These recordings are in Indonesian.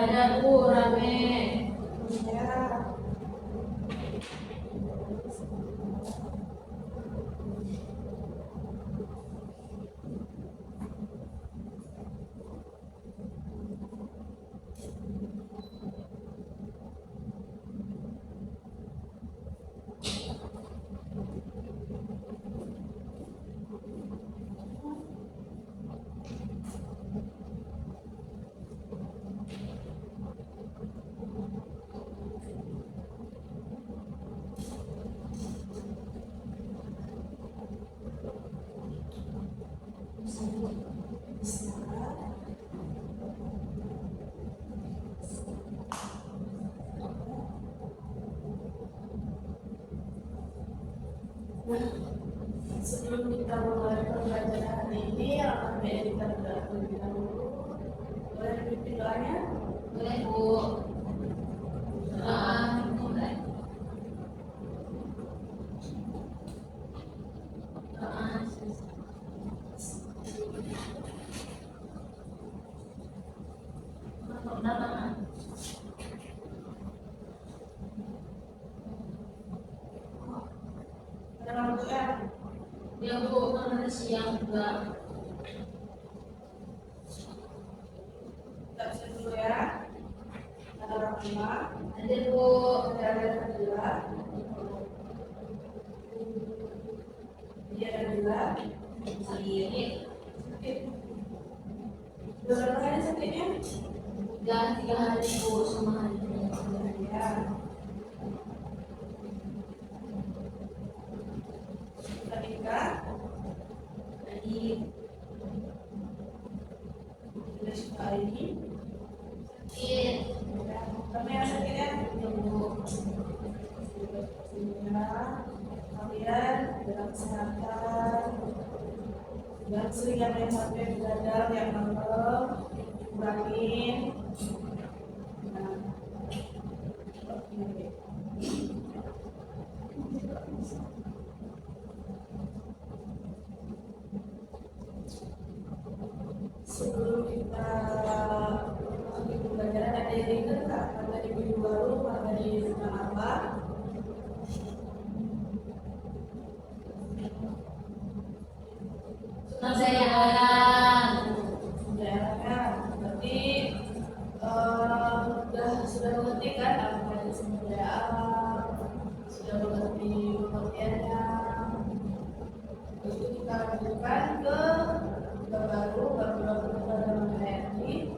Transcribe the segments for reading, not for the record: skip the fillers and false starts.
Ada Bu, rame. Ya. Nah, sebelum kita mulai pembelajaran hari ini, akan kita berdoa terlebih dahulu. Boleh dipimpin doanya? Boleh Bu. Mulai. Ada lampu ya? Ya Bu, karena siang juga. Kita bisa dulu ya. Ada orang tua, Ada Bu. ada kedua, dia ada dua, Sakit. sakit. Udah berapa hari sakitnya? 3 hari Bu sama hari ini. Ya. Kita nikah, Tadi kita suka ini. sakit. Kami yang sakitnya? Ya Bu. Kalian dalam kesehatan dan sering yang sampai begadang yang malam kurangin. Nah, sebelum kita lanjut pembelajaran, ada yang ingat nggak materi minggu baru materi tentang apa? Kejayaan. Daerahnya berarti sudah mengerti kan apa itu sumber daya alam, sudah mengerti pengertiannya. Terus kita lanjutkan ke baru keberagaman hayati,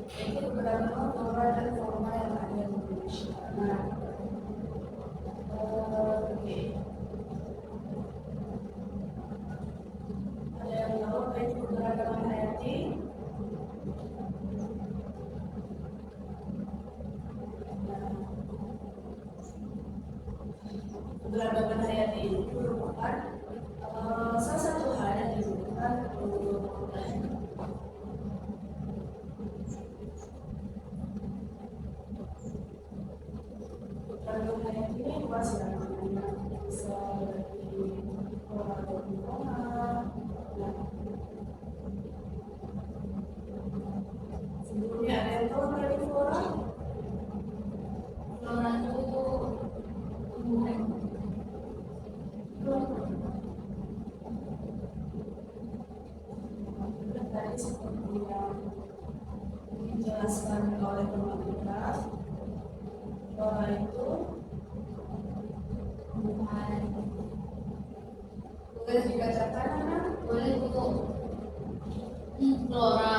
yaitu keberagaman flora dan fauna yang ada di Indonesia. Nah, oke. Ada yang tahu apa itu keberagaman hayati? Keberagaman hayati itu merupakan salah satu hal yang dibutuhkan untuk keberagaman hayati ini luas ya, bisa dari orang orang. Nah, sebelumnya ada yang tahu apa itu orang? Flora itu tumbuhan. Tadi seperti yang dijelaskan oleh teman kita, flora itu Tumbuhan. boleh dikatakan Boleh Bu. Flora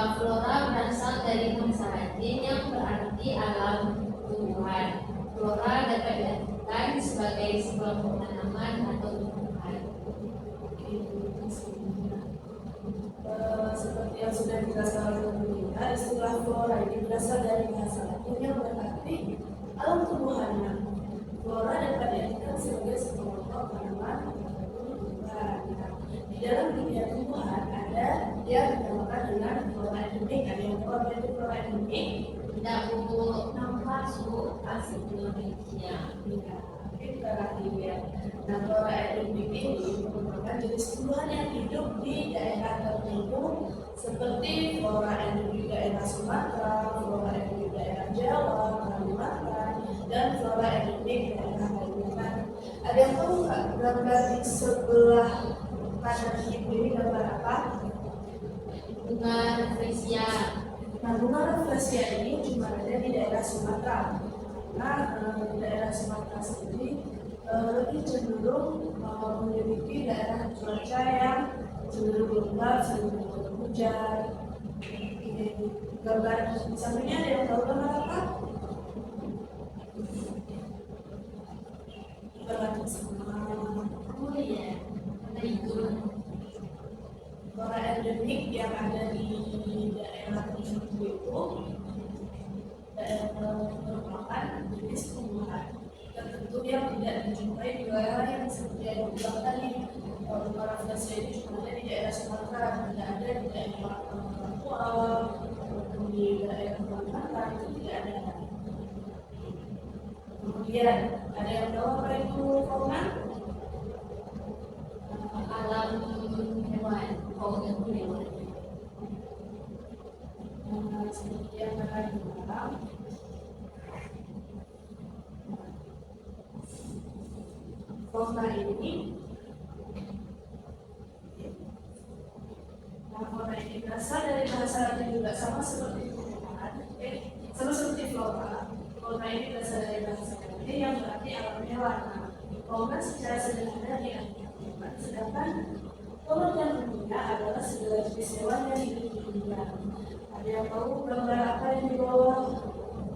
berasal dari bahasa Latin yang berarti alam tumbuhan. Flora dapat diartikan sebagai sekelompok tanaman atau tumbuhan. seperti yang sudah dijelaskan oleh teman kita, istilah flora ini berasal dari bahasa Latin yang berarti alam tumbuhannya. Flora dapat diartikan sebagai sekelompok tanaman atau tumbuhan. Nah, di dalam dunia tumbuhan ada yang dinamakan dengan flora endemik. Ada yang tahu apa itu flora endemik? Tidak Bu, nampak Bu asli Indonesia. Iya, kita lagi lihat. Nah, flora endemik ini merupakan jenis tumbuhan yang hidup di daerah tertentu seperti flora endemik daerah Sumatera, flora endemik daerah Ada yang tahu nggak gambar di sebelah kanan ibu ini gambar apa? Bunga rafflesia. Nah, bunga rafflesia ini cuma ada di daerah Sumatera. Nah, di daerah Sumatera sendiri lebih cenderung memiliki daerah cuaca yang cenderung lembab, cenderung hujan. Ini gambar sampingnya ada yang tahu gambar apa? Gambar sama. Oh iya, ada itu. Flora endemik yang ada di daerah tersebut itu merupakan jenis tumbuhan tertentu yang tidak dijumpai di wilayah yang seperti yang dibilang tadi. Bunga rafflesia ini cuma ada di daerah Sumatera, tidak ada di daerah Papua, ataupun di daerah Kalimantan, itu tidak ada. Kemudian ada yang tahu apa itu fauna? Alam hewan, yang hewan. Seperti yang tadi bilang, fauna ini berasal dari bahasa Latin juga sama seperti tumbuhan, sama seperti flora. Fauna ini berasal dari bahasa Latin yang berarti alam hewan. Fauna secara sederhana diartikan, sedangkan fauna yang umumnya adalah segala jenis hewan yang hidup di dunia. Ada yang tahu gambar apa yang di bawah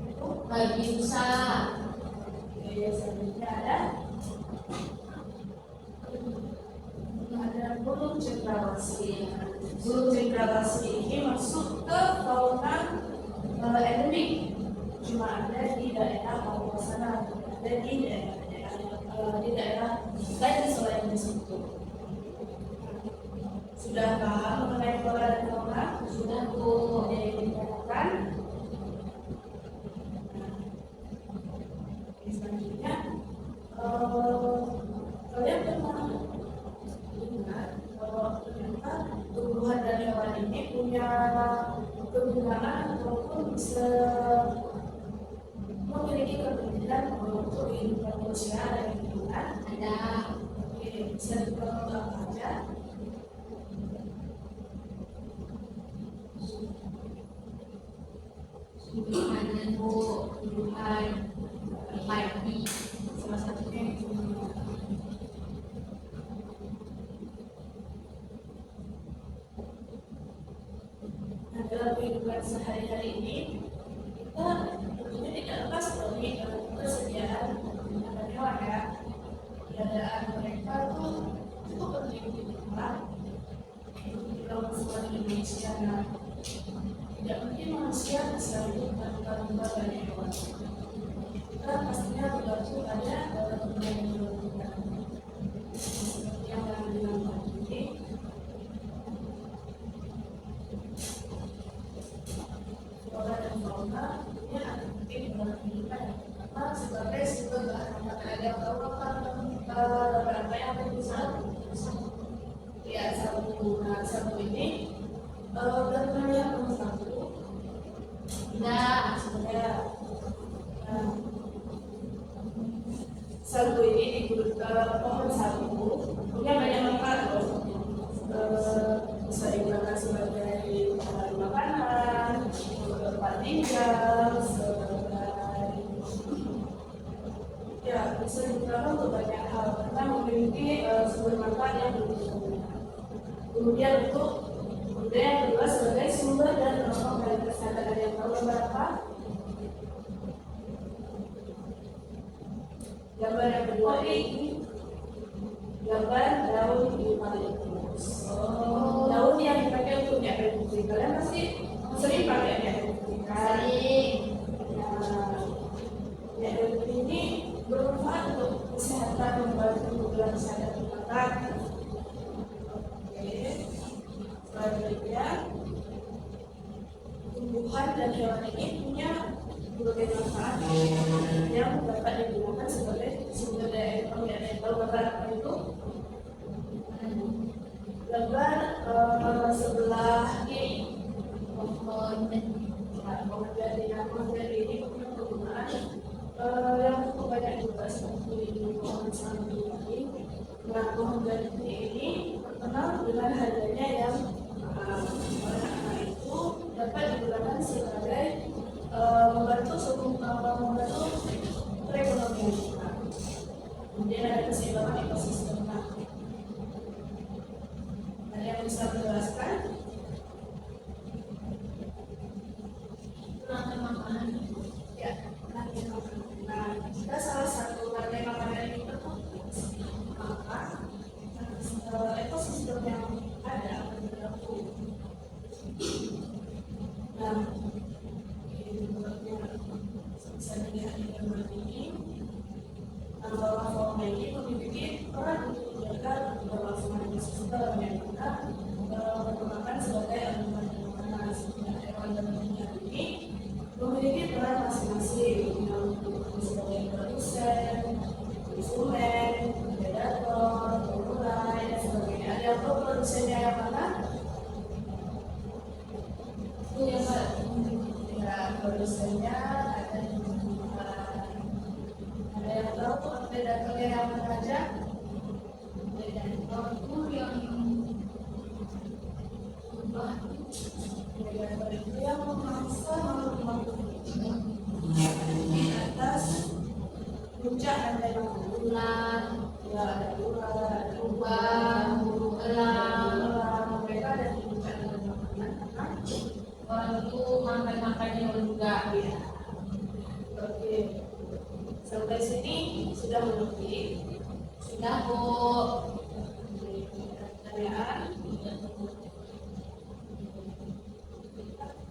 itu? Babi rusa. Oke, selanjutnya ada burung cendrawasih. Burung cendrawasih ini masuk ke fauna endemik, cuma ada di daerah Papua sana, ada di daerah lain selain tersebut. Sudah paham mengenai flora dan fauna? Sudah Bu. Yang dikatakan. Selanjutnya, kalian pernah ingat bahwa ternyata tumbuhan dan hewan ini punya kegunaan ataupun bisa memiliki kepentingan untuk kehidupan manusia dan lingkungan? Ada Oke, bisa dikontrol apa aja? tumbuhan Bu, tumbuhan padi, Salah satunya itu nah, dalam kehidupan sehari-hari ini kita tentunya tidak lepas dari ketersediaan makanan hewan ya. Keberadaan mereka tuh cukup penting di tempat kalau sebuah Indonesia. Nah, tidak mungkin manusia bisa hidup tanpa banyak hewan. Kita pastinya bergantung pada tumbuhan yang dilakukan. Seperti yang kami bilang tadi, flora dan fauna ini akan penting dalam kehidupan karena sebagai sumber bahan makanan. Ada yang tahu apa yang ada di sana? Ya, sabu ini gambar yang nomor satu. tidak Sebenarnya sagu ini di pohon sagu punya banyak manfaat loh. Bisa digunakan sebagai bahan makanan, tempat tinggal, sebagai ya bisa digunakan untuk banyak hal karena memiliki sumber manfaat yang berbeda. Kemudian yang kedua sebagai sumber dan penopang dari kesehatan. Ada yang tahu gambar apa? Gambar yang kedua ini gambar daun eukaliptus. Daun yang dipakai untuk minyak kayu putih. Kalian pasti sering pakai minyak kayu putih kan? sering. Minyak kayu putih ini bermanfaat untuk kesehatan, membantu dalam kesehatan mata. Oke, selanjutnya tumbuhan dan hewan ini punya berbagai manfaat yang dapat digunakan sebagai sumber daya alam. Yang tahu gambar apa itu? Gambar sebelah kiri pohon dari ini punya kegunaan yang cukup banyak. banyak juga seperti pohon sambi ini. Nah, pohon jati ini terkenal dengan harganya yang mahal. Oleh karena itu dapat digunakan sebagai membantu perekonomian kita. Kemudian ada keseimbangan ekosistem. Ada yang bisa menjelaskan? Rantai makanan. Ya, rantai makanan. Nah, kita salah satu rantai makanan itu maka ekosistem yang ada akan berlaku. Nah, ini bentuknya bisa dilihat di gambar ini. Bahwa fauna ini memiliki peran untuk menjaga keberlangsungan ekosistem yang mana berkembang sebagai elemen fenomena sehingga hewan dan dunia ini memiliki peran masing-masing sebagai produsen, konsumen, predator, pemulai, dan sebagainya. Ada yang produsennya yang mana? Itu yang Ya, produsennya ada di ada yang tahu predatornya yang mana aja? predator itu yang Predator itu yang memangsa makhluk-makhluk kecil di atas puncak rantai makanan. ular, Ya, ada ular, ada lubang, burung elang. mereka ada di puncak rantai makanan karena Orang itu makan-makannya juga. ya. Oke, sampai sini sudah mengerti. Sudah Bu. Pertanyaan.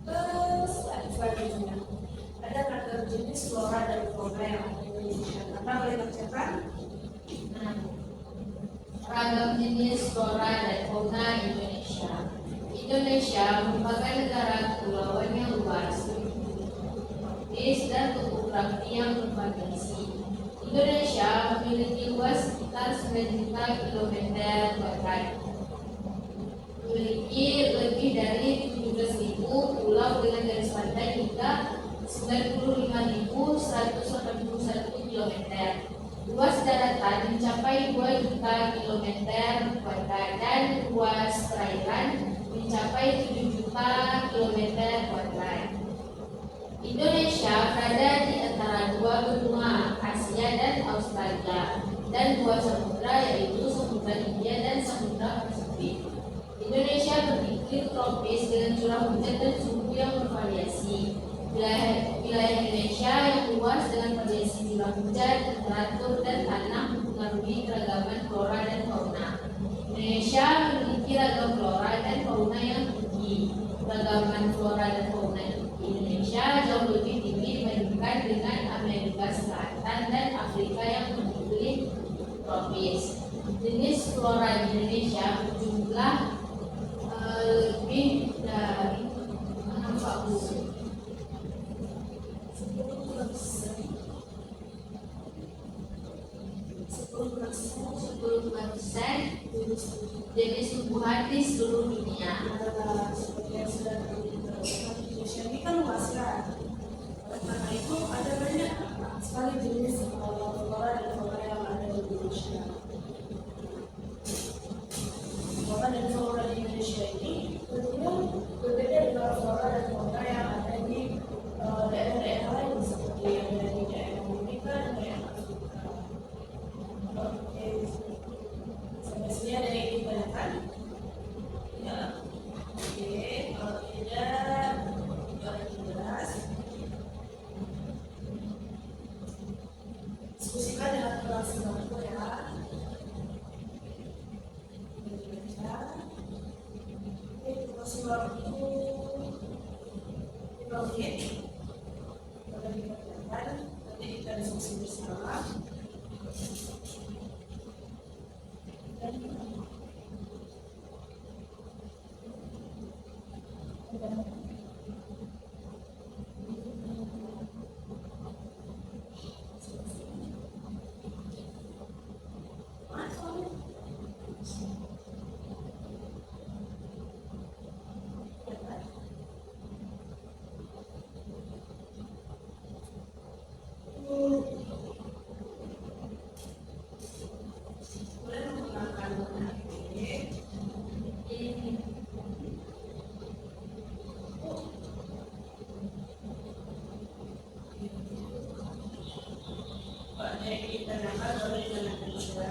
Terus selanjutnya ada kategori jenis flora dan fauna yang ada di Indonesia. Karena boleh bacakan? Nah, ragam jenis flora dan fauna Indonesia. Indonesia merupakan negara kepulauan yang luas, tropis dan topografi yang bervariasi. Indonesia memiliki luas sekitar 9 juta kilometer kuadrat. Memiliki lebih dari 17.000 pulau dengan garis pantai hingga 95.181 kilometer. Luas daratan mencapai 2 juta kilometer kuadrat dan luas perairan mencapai 7 juta kilometer kuadrat. Indonesia berada di antara dua benua, Asia dan Australia, dan dua samudra yaitu Samudra Hindia dan Samudra Pasifik. Indonesia beriklim tropis dengan curah hujan dan suhu yang bervariasi. Wilayah Indonesia yang luas dengan variasi curah hujan, temperatur, dan tanah mempengaruhi keragaman flora dan fauna. Indonesia memiliki ragam flora dan fauna yang tinggi. Keragaman flora dan fauna Indonesia jauh lebih tinggi dibandingkan dengan Amerika Selatan dan Afrika yang beriklim tropis. Jenis flora di Indonesia berjumlah lebih dari 40. 10% jenis tumbuhan di seluruh dunia. Seperti yang sudah diterangkan, Indonesia ini kan luas kan. Oleh karena itu ada banyak sekali jenis flora dan fauna yang ada di Indonesia. Flora dan fauna di Indonesia ini tentunya berbeda dengan flora dan fauna yang ada di daerah-daerah lain seperti yang ada di daerah Amerika dan daerah Afrika. Oke, sampai sini ada yang ditanyakan? Ya. Oke, kalau tidak, jelas. Diskusikan dengan kelas bangku ya. Oke, kasih waktu 5 menit. Boleh dikerjakan, nanti kita diskusi bersama. ditanyakan oleh anak kecil.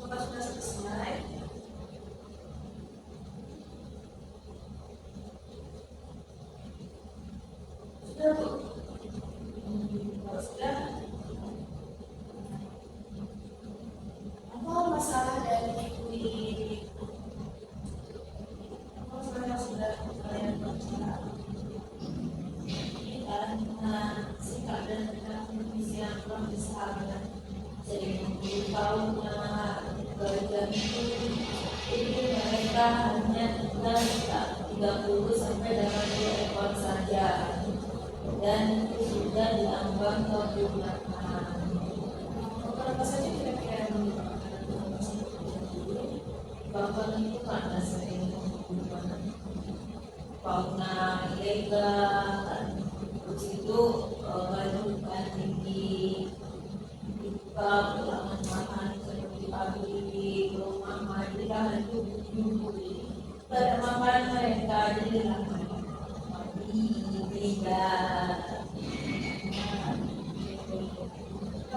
Apakah sudah selesai? Sudah, Bu? Kalau sudah, apa masalah dari apa masalah yang sudah kalian baca? Karena sikap dan kondisi yang kurang bersahabat, jadi 60 tahun belajar itu mereka hanya tinggal 30 sampai 80 ekor saja, dan itu sudah diambang kepunyakan. Apa saja kira-kira yang Bahkan itu karena sering menggunakan fauna ilegal, terus itu menyebabkan tinggi kita ulangan makan seperti pagi rumah majikan itu pada makan mereka jadi mati tidak.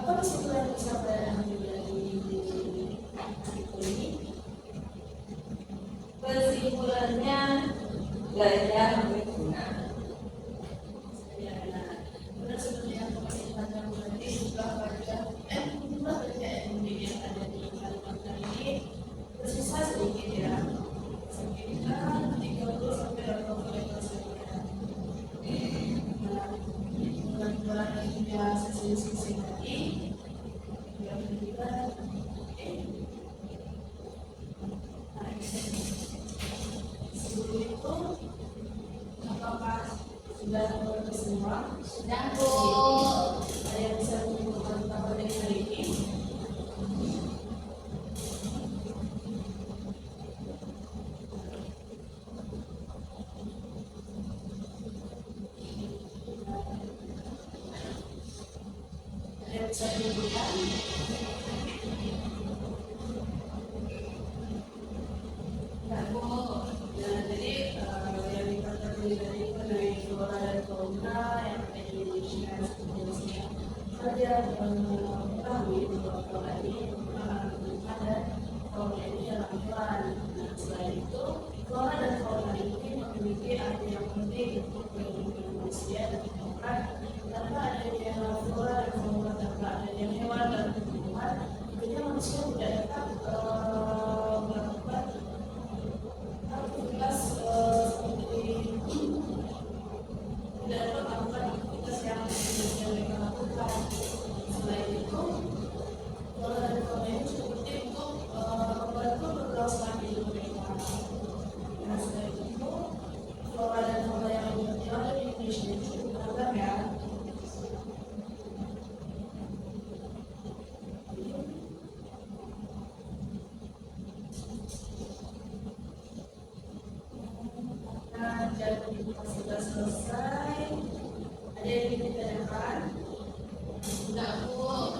apa kesimpulan yang bisa kalian ambil dari artikel ini? Kesimpulannya belajar berguna. Ya, benar seperti yang Bapak katakan tadi, jumlah baca yang ada di Kalimantan ini bersisa sedikit ya, sekitar 30 sampai 40 ekor saja. Nah, dengan tiga sesi tadi, yang kedua, sebelum itu, apakah sudah mengerti semua? Sudah, Bu. Ada yang bisa menyimpulkan apa dari hari ini? Ada yang bisa menyimpulkan? Nah, Bu, ya, jadi yang dikatakan tadi mengenai flora dan fauna yang ada di Indonesia sebenarnya ada mengetahui bahwa flora ini ada fauna ini dalam hewan. Nah, selain itu flora dan fauna ini memiliki arti yang penting untuk kehidupan manusia dan hewan. Tanpa adanya flora dan fauna, tanpa adanya hewan dan tumbuhan, tentunya manusia tidak dapat melakukan aktivitas seperti tidak dapat melakukan aktivitas yang biasanya mereka lakukan. Selain itu, flora dan fauna ini cukup penting untuk membantu keberlangsungan hidup mereka. Nah, selain itu, flora dan fauna yang ada di Indonesia itu cukup beragam ya. Nah, jadi sudah selesai. Ada yang ingin ditanyakan? Enggak, Bu.